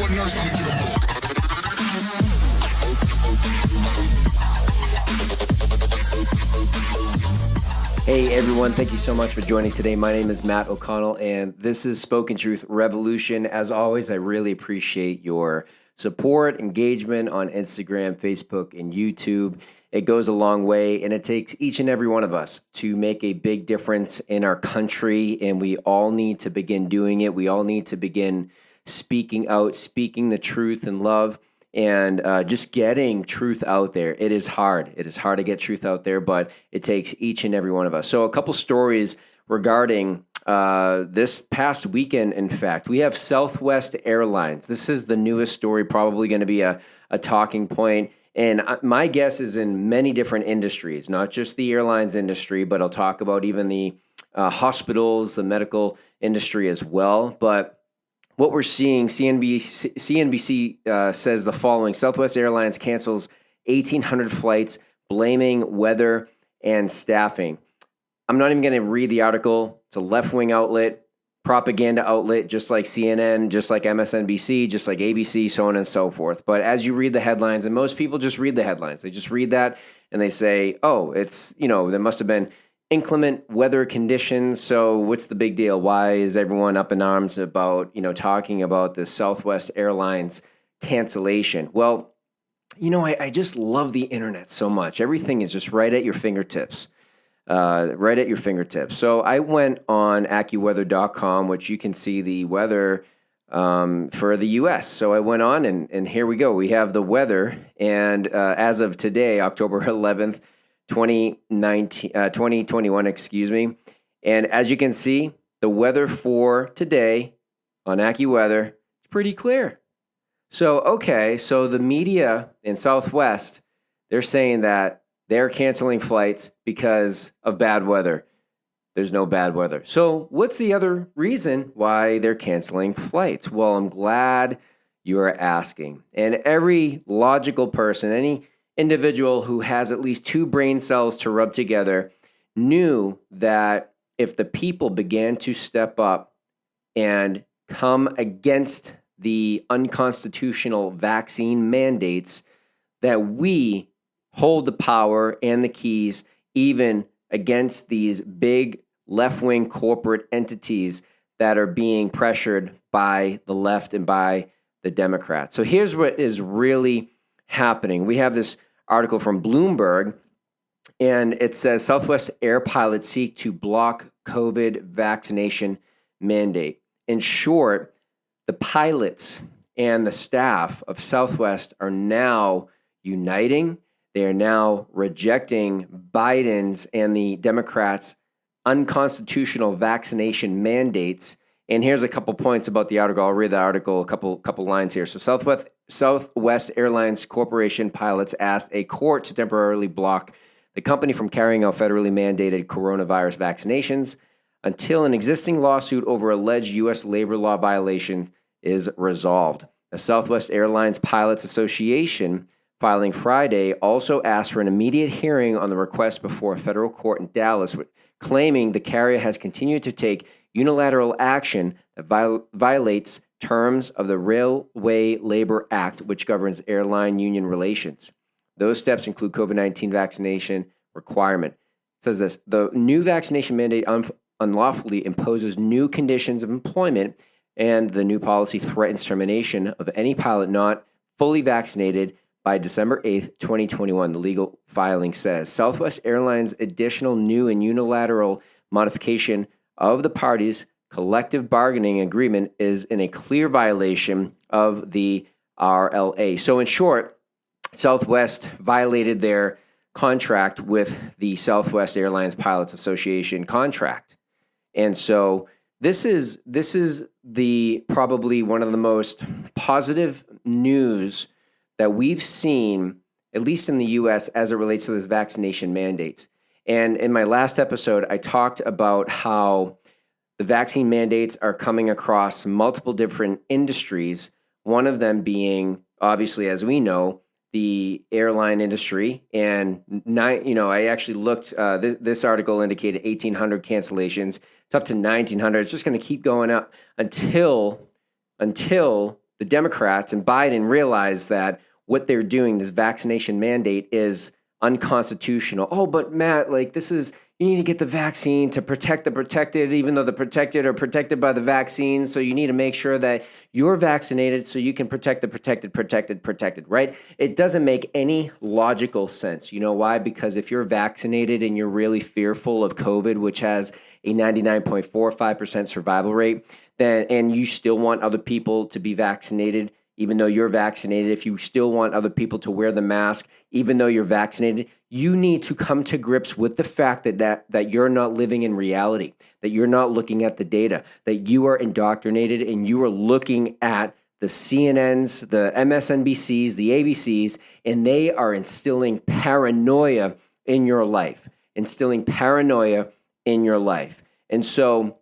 Hey everyone, thank you so much for joining today. My name is Matt O'Connell and this is Spoken Truth Revolution. As always, I really appreciate your support, engagement on Instagram, Facebook, and YouTube. It goes a long way and it takes each and every one of us to make a big difference in our country, and we all need to begin doing it. We all need to begin speaking out, speaking the truth in love, and just getting truth out there. It is hard. It is hard to get truth out there, but it takes each and every one of us. So a couple stories regarding this past weekend, in fact. We have Southwest Airlines. This is the newest story, probably going to be a talking point. And my guess is in many different industries, not just the airlines industry, but I'll talk about even the hospitals, the medical industry as well. But what we're seeing, CNBC says the following: Southwest Airlines cancels 1,800 flights, blaming weather and staffing. I'm not even going to read the article. It's a left-wing outlet, propaganda outlet, just like CNN, just like MSNBC, just like ABC, so on and so forth. But as you read the headlines, and most people just read the headlines, they just read that and they say, oh, it's, there must have been inclement weather conditions, so what's the big deal? Why is everyone up in arms about, talking about the Southwest Airlines cancellation? Well, I just love the internet so much. Everything is just right at your fingertips. So I went on AccuWeather.com, which you can see the weather for the U.S. So I went on, and here we go. We have the weather, and as of today, October 11th, 2021, and as you can see, the weather for today on AccuWeather is pretty clear. So the media in Southwest, they're saying that they're canceling flights because of bad weather. There's no bad weather. So what's the other reason why they're canceling flights? Well, I'm glad you are asking. And every logical person, any individual who has at least two brain cells to rub together, knew that if the people began to step up and come against the unconstitutional vaccine mandates, that we hold the power and the keys even against these big left-wing corporate entities that are being pressured by the left and by the Democrats. So here's what is really happening. We have this article from Bloomberg, and it says Southwest air pilots seek to block COVID vaccination mandate. In short, the pilots and the staff of Southwest are now uniting. They are now rejecting Biden's and the Democrats' unconstitutional vaccination mandates. And here's a couple points about the article. I'll read the article, a couple lines here. So Southwest Airlines Corporation pilots asked a court to temporarily block the company from carrying out federally mandated coronavirus vaccinations until an existing lawsuit over alleged U.S. labor law violation is resolved. The Southwest Airlines Pilots Association, filing Friday, also asked for an immediate hearing on the request before a federal court in Dallas, claiming the carrier has continued to take unilateral action that violates terms of the Railway Labor Act, which governs airline union relations. Those steps include COVID-19 vaccination requirement. It says this: the new vaccination mandate unlawfully imposes new conditions of employment, and the new policy threatens termination of any pilot not fully vaccinated by December 8th, 2021, the legal filing says. Southwest Airlines' additional new and unilateral modification of the parties' collective bargaining agreement is in a clear violation of the RLA. So in short, Southwest violated their contract with the Southwest Airlines Pilots Association contract. And so this is the probably one of the most positive news that we've seen, at least in the U.S., as it relates to this vaccination mandates. And in my last episode, I talked about how the vaccine mandates are coming across multiple different industries, one of them being, obviously, as we know, the airline industry. And, I actually looked, this article indicated 1,800 cancellations. It's up to 1,900. It's just going to keep going up until the Democrats and Biden realize that what they're doing, this vaccination mandate, is unconstitutional. Oh, but Matt, like you need to get the vaccine to protect the protected, even though the protected are protected by the vaccine. So you need to make sure that you're vaccinated so you can protect the protected, right? It doesn't make any logical sense. You know why? Because if you're vaccinated and you're really fearful of COVID, which has a 99.45% survival rate, then and you still want other people to be vaccinated, even though you're vaccinated, if you still want other people to wear the mask, even though you're vaccinated, you need to come to grips with the fact that you're not living in reality, that you're not looking at the data, that you are indoctrinated and you are looking at the CNNs, the MSNBCs, the ABCs, and they are instilling paranoia in your life, And so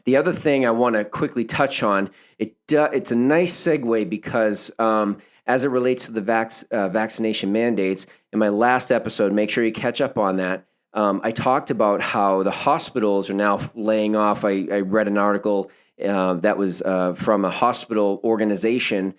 the other thing I want to quickly touch on, it's a nice segue because as it relates to the vaccination mandates, in my last episode, make sure you catch up on that. I talked about how the hospitals are now laying off. I read an article that was from a hospital organization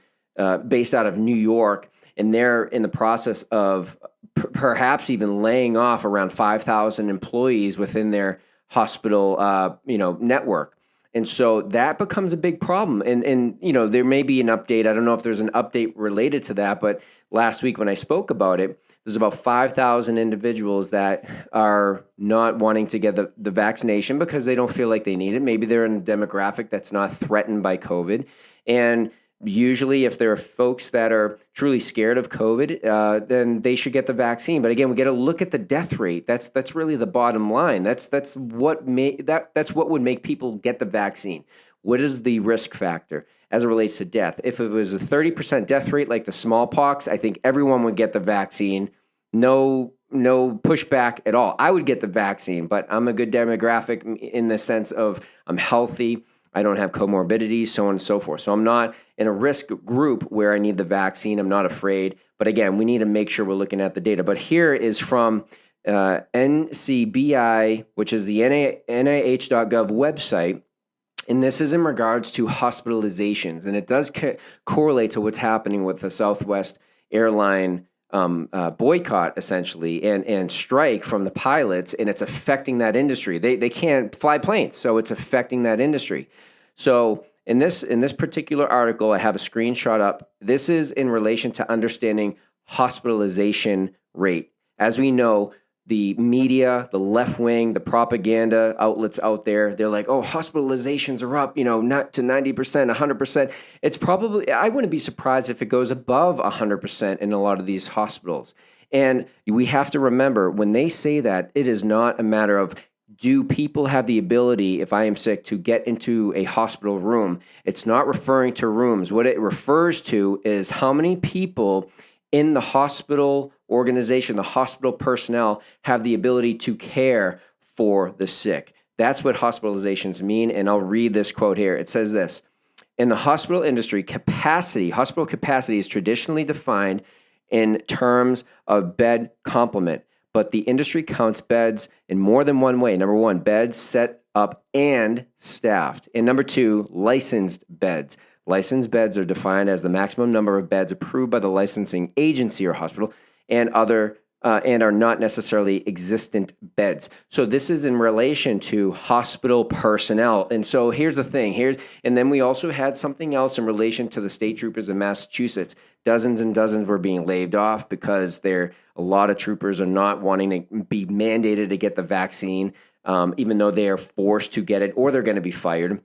based out of New York, and they're in the process of perhaps even laying off around 5,000 employees within their hospital network. And so that becomes a big problem. And there may be an update. I don't know if there's an update related to that, but last week when I spoke about it, there's about 5,000 individuals that are not wanting to get the vaccination because they don't feel like they need it. Maybe they're in a demographic that's not threatened by COVID. And usually if there are folks that are truly scared of COVID, then they should get the vaccine. But again, we got to look at the death rate. That's really the bottom line. That's what would make people get the vaccine. What is the risk factor as it relates to death? If it was a 30% death rate like the smallpox, I think everyone would get the vaccine. No pushback at all. I would get the vaccine, but I'm a good demographic in the sense of I'm healthy. I don't have comorbidities, so on and so forth. So I'm not in a risk group where I need the vaccine. I'm not afraid. But again, we need to make sure we're looking at the data. But here is from NCBI, which is the NIH.gov website. And this is in regards to hospitalizations. And it does correlate to what's happening with the Southwest airline boycott, essentially, and strike from the pilots, and it's affecting that industry. They can't fly planes, so it's affecting that industry. So in this particular article, I have a screenshot up. This is in relation to understanding hospitalization rate. As we know, the media, the left wing, the propaganda outlets out there, they're like, oh, hospitalizations are up, not to 90%, 100%. It's probably, I wouldn't be surprised if it goes above 100% in a lot of these hospitals. And we have to remember, when they say that, it is not a matter of, do people have the ability, if I am sick, to get into a hospital room? It's not referring to rooms. What it refers to is how many people in the hospital organization, the hospital personnel, have the ability to care for the sick. That's what hospitalizations mean. And I'll read this quote here. It says this: in the hospital industry, hospital capacity is traditionally defined in terms of bed complement, but the industry counts beds in more than one way. Number one, beds set up and staffed. And number two, licensed beds. Licensed beds are defined as the maximum number of beds approved by the licensing agency or hospital and are not necessarily existent beds. So this is in relation to hospital personnel. And so here's the thing. And then we also had something else in relation to the state troopers in Massachusetts. Dozens and dozens were being laid off because a lot of troopers are not wanting to be mandated to get the vaccine, even though they are forced to get it, or they're going to be fired.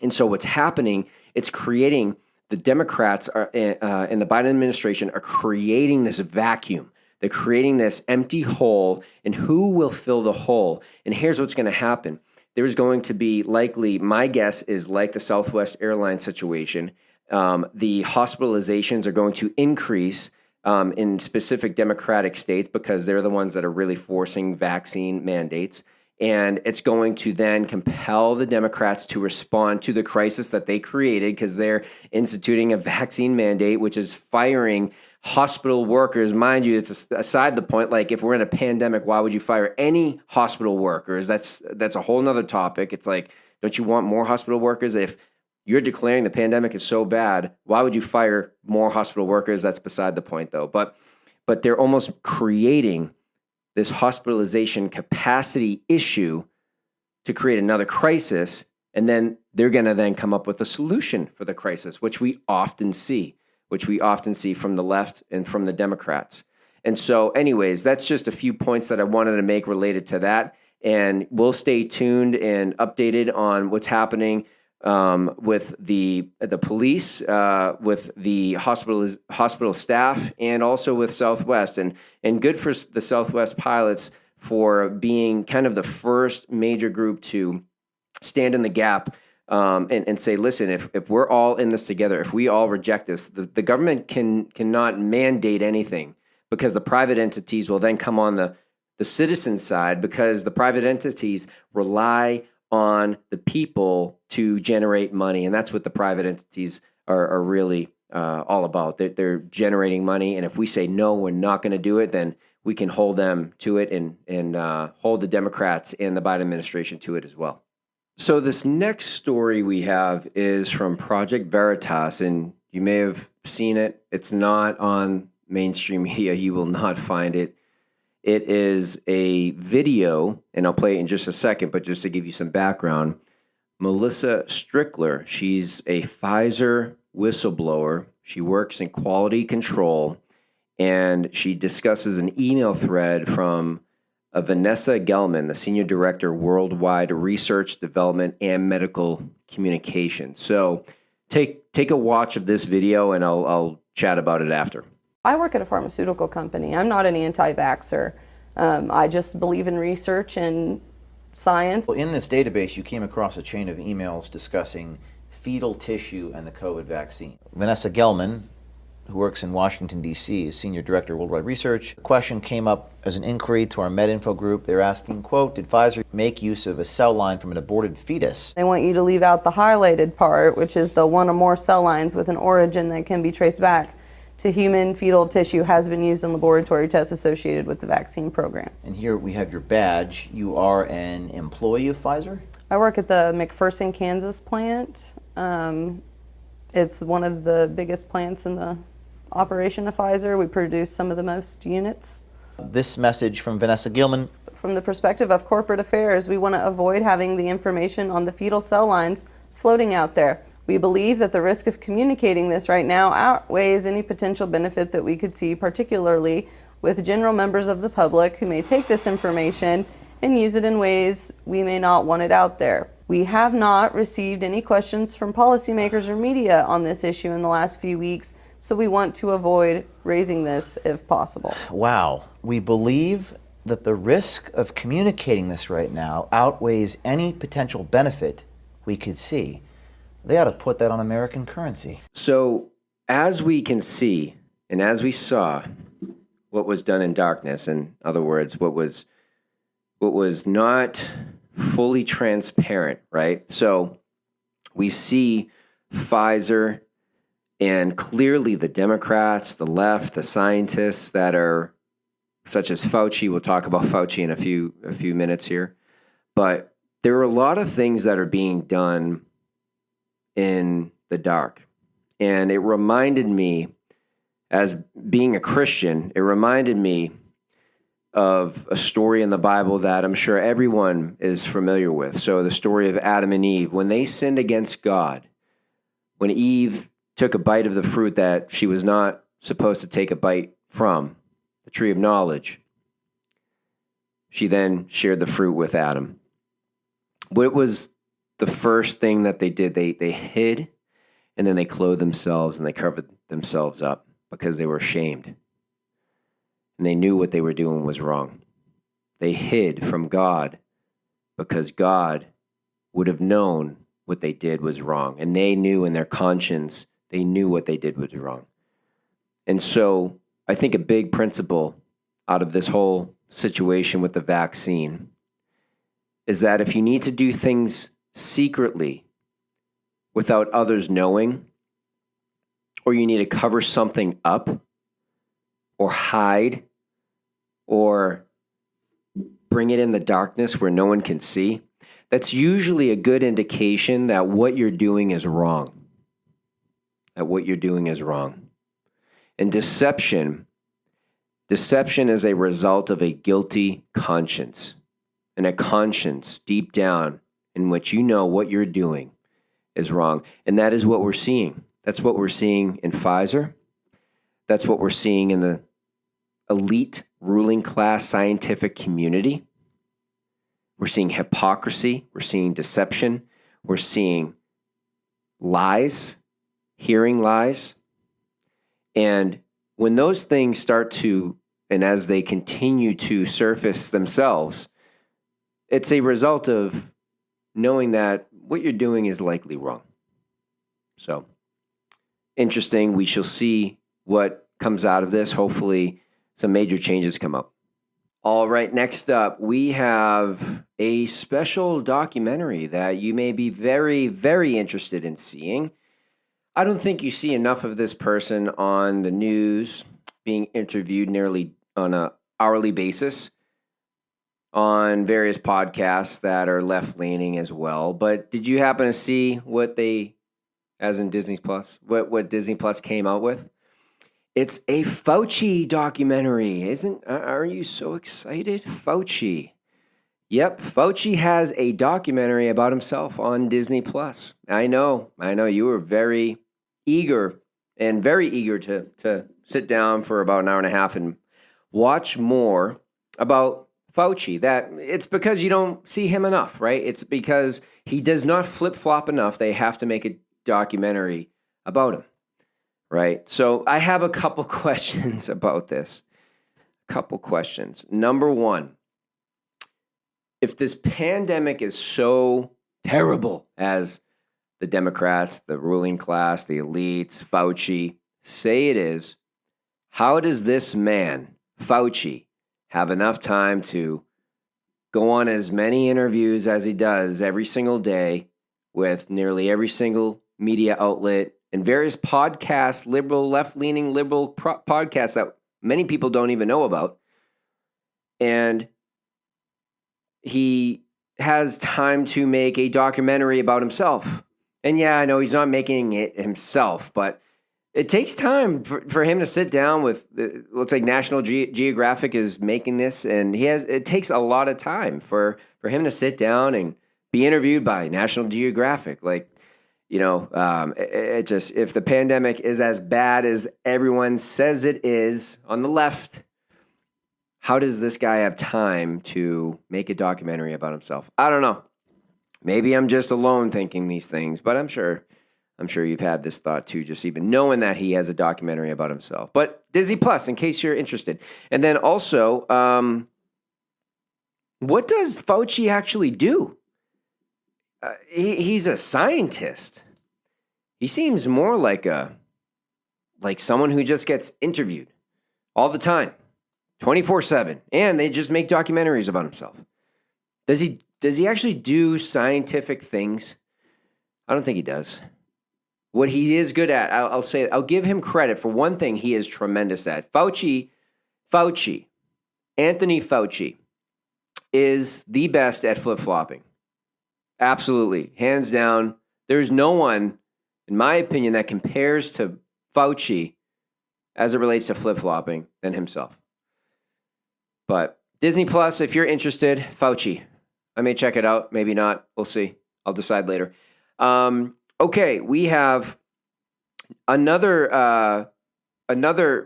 And so what's happening, it's creating, the Democrats and the Biden administration are creating this vacuum. They're creating this empty hole, and who will fill the hole? And here's what's going to happen. There's going to be likely, my guess is like the Southwest Airlines situation, the hospitalizations are going to increase in specific Democratic states because they're the ones that are really forcing vaccine mandates. And it's going to then compel the Democrats to respond to the crisis that they created because they're instituting a vaccine mandate, which is firing hospital workers. Mind you, it's aside the point, like if we're in a pandemic, why would you fire any hospital workers? That's a whole nother topic. It's like, don't you want more hospital workers? If You're declaring the pandemic is so bad. Why would you fire more hospital workers? That's beside the point, though. But they're almost creating this hospitalization capacity issue to create another crisis, and then they're going to then come up with a solution for the crisis, which we often see from the left and from the Democrats. And so anyways, that's just a few points that I wanted to make related to that. And we'll stay tuned and updated on what's happening with the police, with the hospital staff, and also with Southwest. And good for the Southwest pilots for being kind of the first major group to stand in the gap and say, listen, if we're all in this together, if we all reject this, the government cannot mandate anything, because the private entities will then come on the citizen side, because the private entities rely on the people to generate money. And that's what the private entities are really all about. They're generating money. And if we say, no, we're not going to do it, then we can hold them to it and hold the Democrats and the Biden administration to it as well. So this next story we have is from Project Veritas, and you may have seen it. It's not on mainstream media. You will not find it. It is a video, and I'll play it in just a second, but just to give you some background, Melissa Strickler, she's a Pfizer whistleblower. She works in quality control, and she discusses an email thread from Vanessa Gelman, the Senior Director, Worldwide Research, Development, and Medical Communication. So take a watch of this video, and I'll chat about it after. I work at a pharmaceutical company. I'm not an anti-vaxxer. I just believe in research and science. Well, in this database, you came across a chain of emails discussing fetal tissue and the COVID vaccine. Vanessa Gelman, who works in Washington, D.C., is Senior Director of Worldwide Research. The question came up as an inquiry to our MedInfo group. They're asking, quote, did Pfizer make use of a cell line from an aborted fetus? They want you to leave out the highlighted part, which is the one or more cell lines with an origin that can be traced back to human fetal tissue has been used in laboratory tests associated with the vaccine program. And here we have your badge. You are an employee of Pfizer? I work at the McPherson, Kansas plant. It's one of the biggest plants in the operation of Pfizer. We produce some of the most units. This message from Vanessa Gelman. From the perspective of corporate affairs, we want to avoid having the information on the fetal cell lines floating out there. We believe that the risk of communicating this right now outweighs any potential benefit that we could see, particularly with general members of the public who may take this information and use it in ways we may not want it out there. We have not received any questions from policymakers or media on this issue in the last few weeks, so we want to avoid raising this if possible. Wow. We believe that the risk of communicating this right now outweighs any potential benefit we could see. They ought to put that on American currency. So as we can see, and as we saw what was done in darkness, in other words, what was not fully transparent, right? So we see Pfizer, and clearly the Democrats, the left, the scientists that are such as Fauci. We'll talk about Fauci in a few minutes here. But there are a lot of things that are being done in the dark. And it reminded me, as being a Christian, it reminded me of a story in the Bible that I'm sure everyone is familiar with. So the story of Adam and Eve, when they sinned against God, when Eve took a bite of the fruit that she was not supposed to take a bite from, the tree of knowledge, she then shared the fruit with Adam. What was the first thing that they did? They hid, and then they clothed themselves and they covered themselves up because they were ashamed. And they knew what they were doing was wrong. They hid from God because God would have known what they did was wrong. And they knew in their conscience, they knew what they did was wrong. And so I think a big principle out of this whole situation with the vaccine is that if you need to do things secretly without others knowing, or you need to cover something up or hide or bring it in the darkness where no one can see, that's usually a good indication that what you're doing is wrong. That what you're doing is wrong. And deception is a result of a guilty conscience, and a conscience deep down in which you know what you're doing is wrong. And that is what we're seeing. That's what we're seeing in Pfizer. That's what we're seeing in the elite ruling class scientific community. We're seeing hypocrisy. We're seeing deception. We're seeing lies, hearing lies. And when those things start to, and as they continue to surface themselves, it's a result of knowing that what you're doing is likely wrong. So, interesting. We shall see what comes out of this. Hopefully, some major changes come up. All right, next up, we have a special documentary that you may be very, very interested in seeing. I don't think you see enough of this person on the news being interviewed nearly on an hourly basis on various podcasts that are left-leaning as well. But did you happen to see what they, as in Disney Plus, what Disney Plus came out with? It's a Fauci documentary. Are you so excited? Fauci. Yep, Fauci has a documentary about himself on Disney Plus. I know you were very eager to sit down for about an hour and a half and watch more about Fauci. That it's because you don't see him enough, right? It's because he does not flip-flop enough. They have to make a documentary about him, right? So I have a couple questions about this. Couple questions. Number one, if this pandemic is so terrible as the Democrats, the ruling class, the elites, Fauci say it is, how does this man, Fauci, have enough time to go on as many interviews as he does every single day with nearly every single media outlet and various podcasts, liberal, left-leaning liberal podcasts that many people don't even know about? And he has time to make a documentary about himself. And yeah, I know he's not making it himself, but it takes time for him to sit down with, it looks like National Geographic is making this, and it takes a lot of time for him to sit down and be interviewed by National Geographic. Like, it just, if the pandemic is as bad as everyone says it is on the left, how does this guy have time to make a documentary about himself? I don't know. Maybe I'm just alone thinking these things, but I'm sure you've had this thought too, just even knowing that he has a documentary about himself. But Disney Plus, in case you're interested. And then also, what does Fauci actually do? He's a scientist. He seems more like someone who just gets interviewed all the time, 24/7, and they just make documentaries about himself. Does he actually do scientific things? I don't think he does. What he is good at, I'll give him credit for one thing he is tremendous at. Anthony Fauci is the best at flip-flopping. Absolutely. Hands down. There's no one, in my opinion, that compares to Fauci as it relates to flip-flopping than himself. But Disney Plus, if you're interested, Fauci. I may check it out, maybe not. We'll see. I'll decide later. Okay, we have another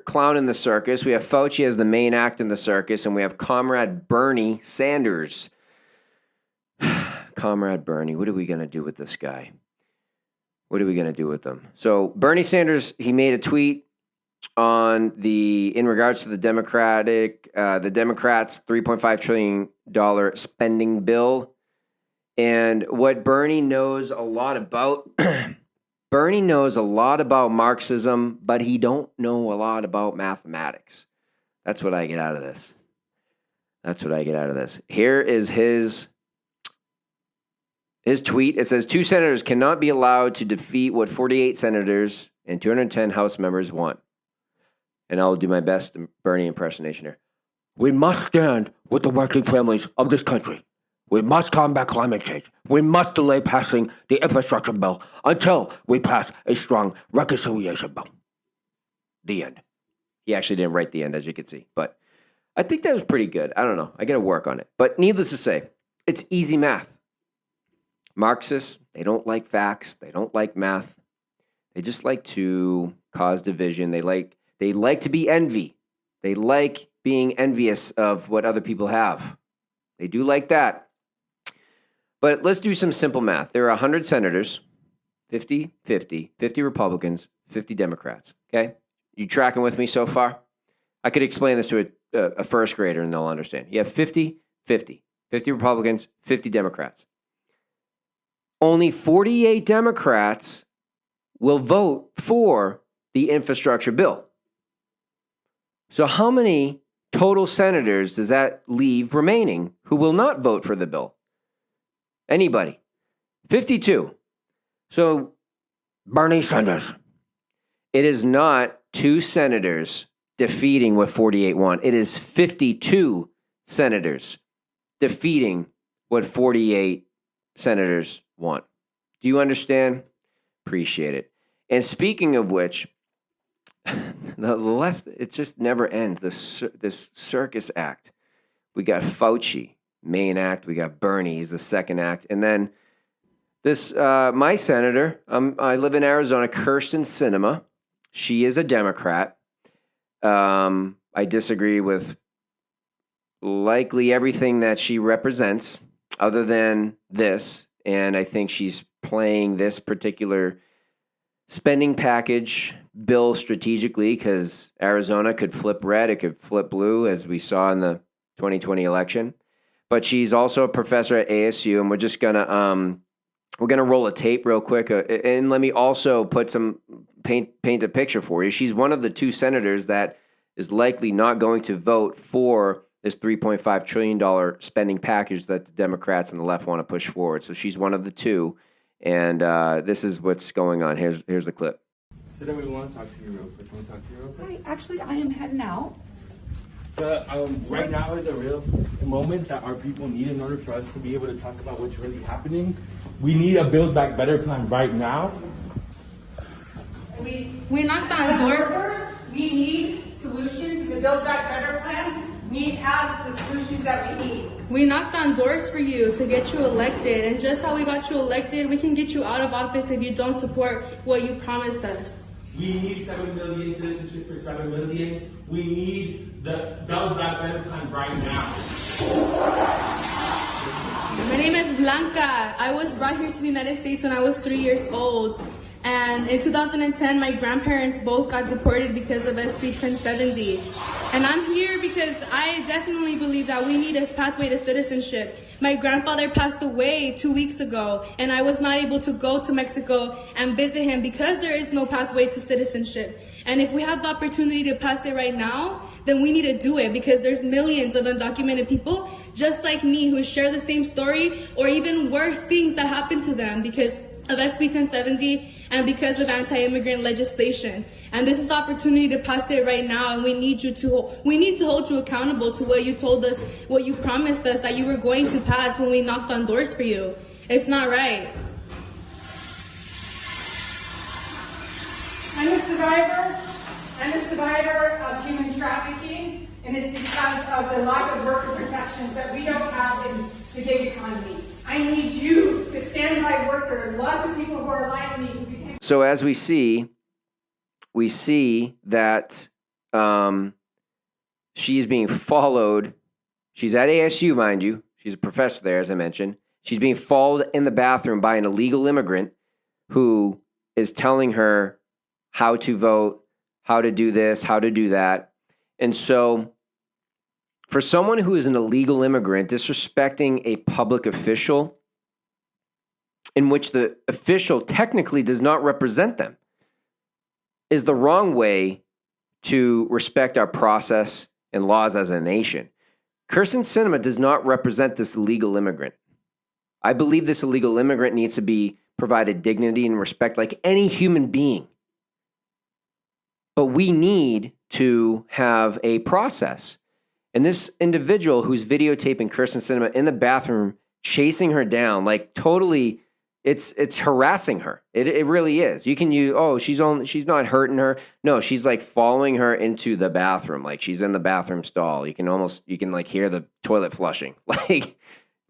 clown in the circus. We have Fauci as the main act in the circus, and we have Comrade Bernie Sanders. Comrade Bernie, what are we going to do with this guy? What are we going to do with him? So Bernie Sanders, he made a tweet in regards to the Democrats' $3.5 trillion spending bill. And what Bernie knows a lot about, Bernie knows a lot about Marxism, but he don't know a lot about mathematics. That's what I get out of this. Here is his tweet. It says, 2 senators cannot be allowed to defeat what 48 senators and 210 House members want. And I'll do my best Bernie impersonation here. We must stand with the working families of this country. We must combat climate change. We must delay passing the infrastructure bill until we pass a strong reconciliation bill. The end. He actually didn't write the end, as you can see, but I think that was pretty good. I don't know. I got to work on it. But needless to say, it's easy math. Marxists, they don't like facts. They don't like math. They just like to cause division. They like to be envy. They like being envious of what other people have. They do like that. But let's do some simple math. There are 100 senators, 50 Republicans, 50 Democrats. Okay? You tracking with me so far? I could explain this to a first grader and they'll understand. You have 50 Republicans, 50 Democrats. Only 48 Democrats will vote for the infrastructure bill. So how many total senators does that leave remaining who will not vote for the bill? Anybody? 52. So Bernie Sanders. It is not 2 senators defeating what 48 want. It is 52 senators defeating what 48 senators want. Do you understand? Appreciate it. And speaking of which, the left, it just never ends. This circus act. We got Fauci, main act. We got Bernie, he's the second act. And then this, my senator, I live in Arizona, Kirsten Sinema. She is a Democrat. I disagree with likely everything that she represents other than this. And I think she's playing this particular spending package bill strategically because Arizona could flip red, it could flip blue, as we saw in the 2020 election. But she's also a professor at ASU, and we're just gonna roll a tape real quick, and let me also put some paint a picture for you. She's one of the 2 senators that is likely not going to vote for this $3.5 trillion spending package that the Democrats and the left want to push forward. So she's one of the 2, and this is what's going on. Here's the clip. So then we want to talk to you real quick. Can we talk to you real quick? Hi, actually, I am heading out. But right now is a real moment that our people need in order for us to be able to talk about what's really happening. We need a Build Back Better plan right now. We knocked on doors. We need solutions. The Build Back Better plan has the solutions that we need. We knocked on doors for you to get you elected, and just how we got you elected, we can get you out of office if you don't support what you promised us. We need 7 million citizenship for 7 million. We need the Build Back Better plan right now. My name is Blanca. I was brought here to the United States when I was 3 years old. And in 2010, my grandparents both got deported because of SB 1070. And I'm here because I definitely believe that we need a pathway to citizenship. My grandfather passed away 2 weeks ago, and I was not able to go to Mexico and visit him because there is no pathway to citizenship. And if we have the opportunity to pass it right now, then we need to do it because there's millions of undocumented people just like me who share the same story or even worse things that happen to them because of SB 1070 and because of anti-immigrant legislation. And this is the opportunity to pass it right now, and we need to hold you accountable to what you told us, what you promised us that you were going to pass when we knocked on doors for you. It's not right. I'm a survivor of human trafficking, and it's because of the lack of worker protections that we don't have in the gig economy. I need you to stand by workers, lots of people who are like me who became. So as we see that she is being followed. She's at ASU, mind you. She's a professor there, as I mentioned. She's being followed in the bathroom by an illegal immigrant who is telling her how to vote, how to do this, how to do that. And so for someone who is an illegal immigrant disrespecting a public official in which the official technically does not represent them is the wrong way to respect our process and laws as a nation. Kirsten Sinema does not represent this illegal immigrant. I believe this illegal immigrant needs to be provided dignity and respect like any human being. But we need to have a process. And this individual who's videotaping Kirsten Sinema in the bathroom chasing her down, like totally. It's harassing her. It really is. You can use, oh, she's not hurting her. No, she's like following her into the bathroom. Like she's in the bathroom stall. You can like hear the toilet flushing. Like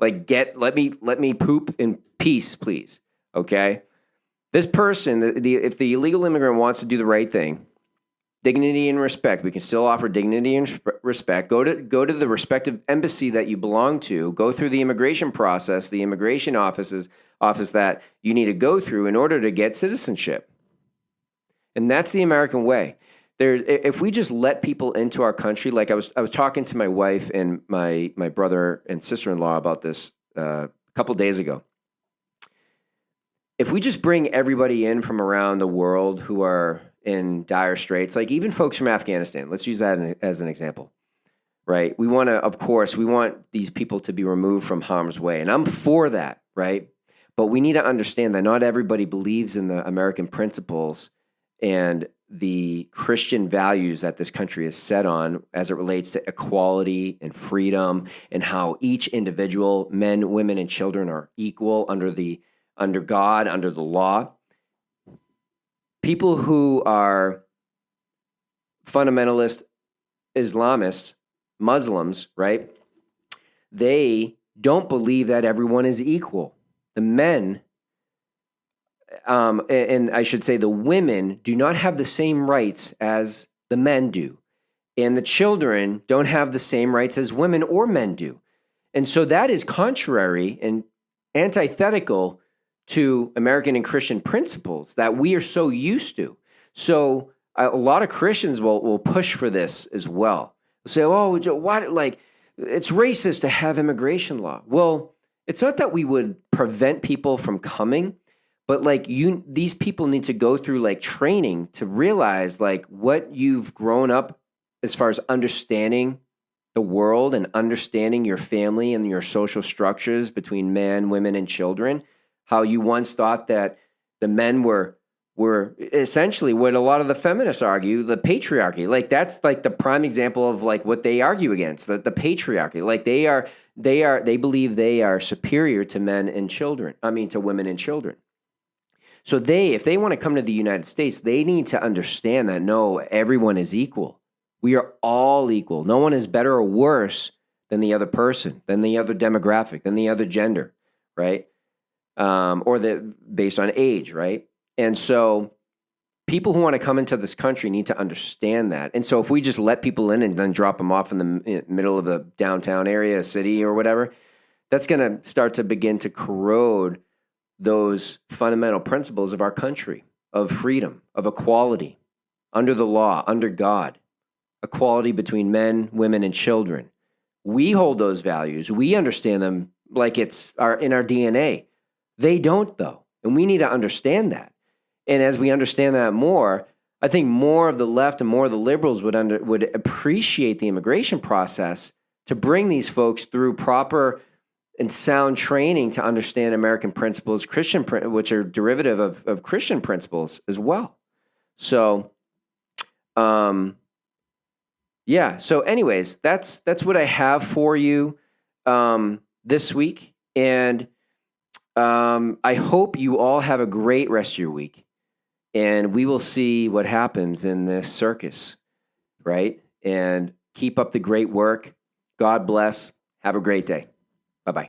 let me poop in peace, please. Okay. This person, if the illegal immigrant wants to do the right thing, dignity and respect, we can still offer dignity and respect. Go to the respective embassy that you belong to. Go through the immigration process, the immigration office that you need to go through in order to get citizenship. And that's the American way. If we just let people into our country, like I was talking to my wife and my brother and sister-in-law about this a couple days ago. If we just bring everybody in from around the world who are in dire straits, like even folks from Afghanistan, let's use that as an example, right? We want these people to be removed from harm's way. And I'm for that, right? But we need to understand that not everybody believes in the American principles and the Christian values that this country is set on as it relates to equality and freedom and how each individual, men, women, and children are equal under God, under the law. People who are fundamentalist Islamists, Muslims, right? They don't believe that everyone is equal. The men, and I should say the women, do not have the same rights as the men do. And the children don't have the same rights as women or men do. And so that is contrary and antithetical to American and Christian principles that we are so used to. So a lot of Christians will push for this as well. They'll say, oh, why, like, it's racist to have immigration law. Well, it's not that we would prevent people from coming, but like these people need to go through like training to realize like what you've grown up as far as understanding the world and understanding your family and your social structures between men, women, and children. How you once thought that the men were essentially what a lot of the feminists argue, the patriarchy. Like that's like the prime example of like what they argue against, the patriarchy. Like they believe they are superior to men and children. I mean, to women and children. So if they want to come to the United States, they need to understand that no, everyone is equal. We are all equal. No one is better or worse than the other person, than the other demographic, than the other gender, right? Or based on age, right? And so people who want to come into this country need to understand that. And so if we just let people in and then drop them off in the middle of the downtown area, a city or whatever, that's going to start to begin to corrode those fundamental principles of our country, of freedom, of equality, under the law, under God, equality between men, women, and children. We hold those values. We understand them like it's in our DNA. They don't, though, and we need to understand that. And as we understand that more, I think more of the left and more of the liberals would appreciate the immigration process to bring these folks through proper and sound training to understand American principles, which are derivative of Christian principles as well. So, yeah. So, anyways, that's what I have for you this week, and I hope you all have a great rest of your week, and we will see what happens in this circus, right? And keep up the great work. God bless. Have a great day. Bye-bye.